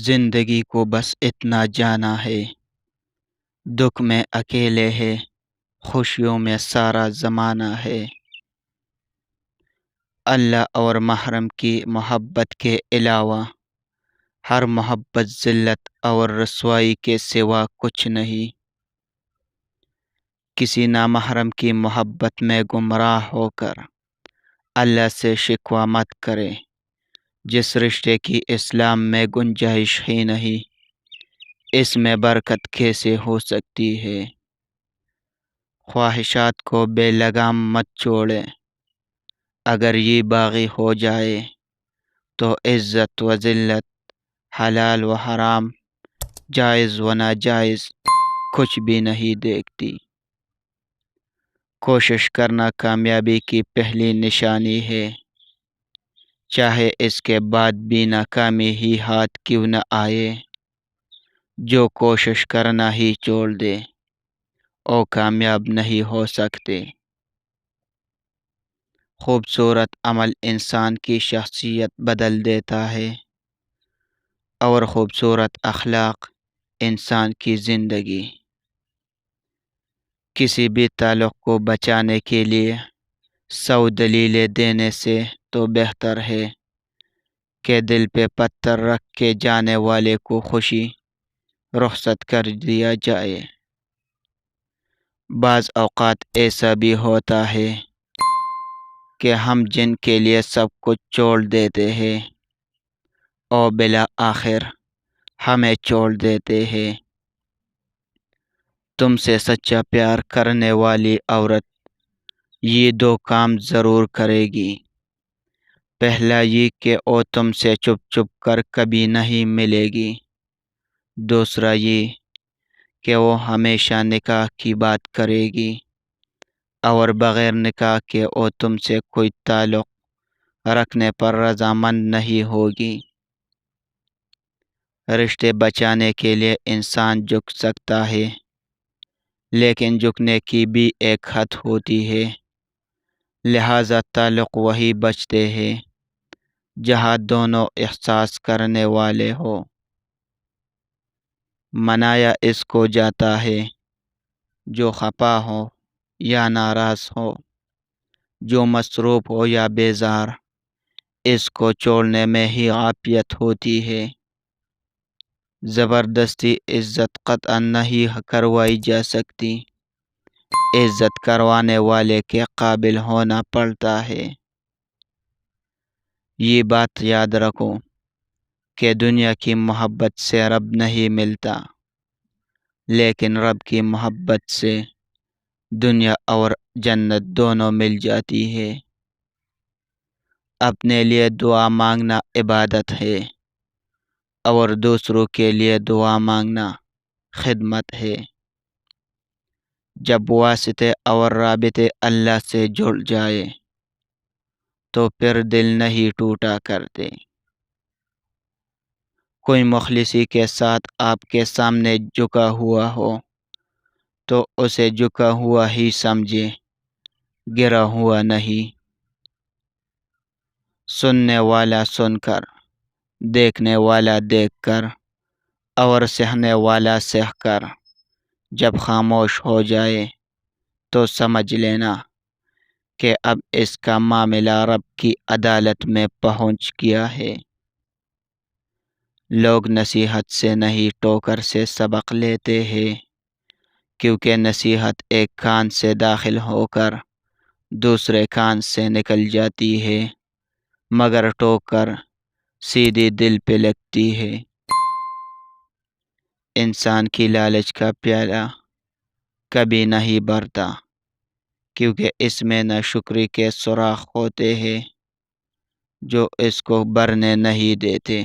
زندگی کو بس اتنا جانا ہے، دکھ میں اکیلے ہے، خوشیوں میں سارا زمانہ ہے۔ اللہ اور محرم کی محبت کے علاوہ ہر محبت ذلت اور رسوائی کے سوا کچھ نہیں۔ کسی نامحرم کی محبت میں گمراہ ہو کر اللہ سے شکوہ مت کرے، جس رشتے کی اسلام میں گنجائش ہی نہیں، اس میں برکت کیسے ہو سکتی ہے؟ خواہشات کو بے لگام مت چھوڑے، اگر یہ باغی ہو جائے تو عزت و ذلت، حلال و حرام، جائز و ناجائز کچھ بھی نہیں دیکھتی۔ کوشش کرنا کامیابی کی پہلی نشانی ہے، چاہے اس کے بعد بھی ناکامی ہی ہاتھ کیوں نہ آئے۔ جو کوشش کرنا ہی چھوڑ دے وہ کامیاب نہیں ہو سکتے۔ خوبصورت عمل انسان کی شخصیت بدل دیتا ہے، اور خوبصورت اخلاق انسان کی زندگی۔ کسی بھی تعلق کو بچانے کے لیے 100 دلیلیں دینے سے تو بہتر ہے کہ دل پہ پتھر رکھ کے جانے والے کو خوشی رخصت کر دیا جائے۔ بعض اوقات ایسا بھی ہوتا ہے کہ ہم جن کے لیے سب کچھ چھوڑ دیتے ہیں اور بالآخر ہمیں چھوڑ دیتے ہیں۔ تم سے سچا پیار کرنے والی عورت یہ 2 کام ضرور کرے گی۔ پہلا یہ کہ وہ تم سے چھپ چھپ کر کبھی نہیں ملے گی۔ دوسرا یہ کہ وہ ہمیشہ نکاح کی بات کرے گی، اور بغیر نکاح کے وہ تم سے کوئی تعلق رکھنے پر رضامند نہیں ہوگی۔ رشتے بچانے کے لیے انسان جھک سکتا ہے، لیکن جھکنے کی بھی ایک حد ہوتی ہے۔ لہذا تعلق وہی بچتے ہیں جہاں دونوں احساس کرنے والے ہوں۔ منایا اس کو جاتا ہے جو خفا ہو یا ناراض ہو، جو مصروف ہو یا بیزار، اس کو چھوڑنے میں ہی عافیت ہوتی ہے۔ زبردستی عزت قطعا نہیں کروائی جا سکتی، عزت کروانے والے کے قابل ہونا پڑتا ہے۔ یہ بات یاد رکھو کہ دنیا کی محبت سے رب نہیں ملتا، لیکن رب کی محبت سے دنیا اور جنت دونوں مل جاتی ہے۔ اپنے لیے دعا مانگنا عبادت ہے، اور دوسروں کے لیے دعا مانگنا خدمت ہے۔ جب واسطے اور رابطے اللہ سے جڑ جائے تو پھر دل نہیں ٹوٹا کرتے۔ کوئی مخلصی کے ساتھ آپ کے سامنے جھکا ہوا ہو تو اسے جھکا ہوا ہی سمجھے، گرا ہوا نہیں۔ سننے والا سن کر، دیکھنے والا دیکھ کر، اور سہنے والا سہ کر جب خاموش ہو جائے تو سمجھ لینا کہ اب اس کا معاملہ رب کی عدالت میں پہنچ گیا ہے۔ لوگ نصیحت سے نہیں ٹوکر سے سبق لیتے ہیں، کیونکہ نصیحت ایک کان سے داخل ہو کر دوسرے کان سے نکل جاتی ہے، مگر ٹوکر سیدھی دل پہ لگتی ہے۔ انسان کی لالچ کا پیالہ کبھی نہیں بھرتا، کیونکہ اس میں ناشکری کے سوراخ ہوتے ہیں جو اس کو بھرنے نہیں دیتے۔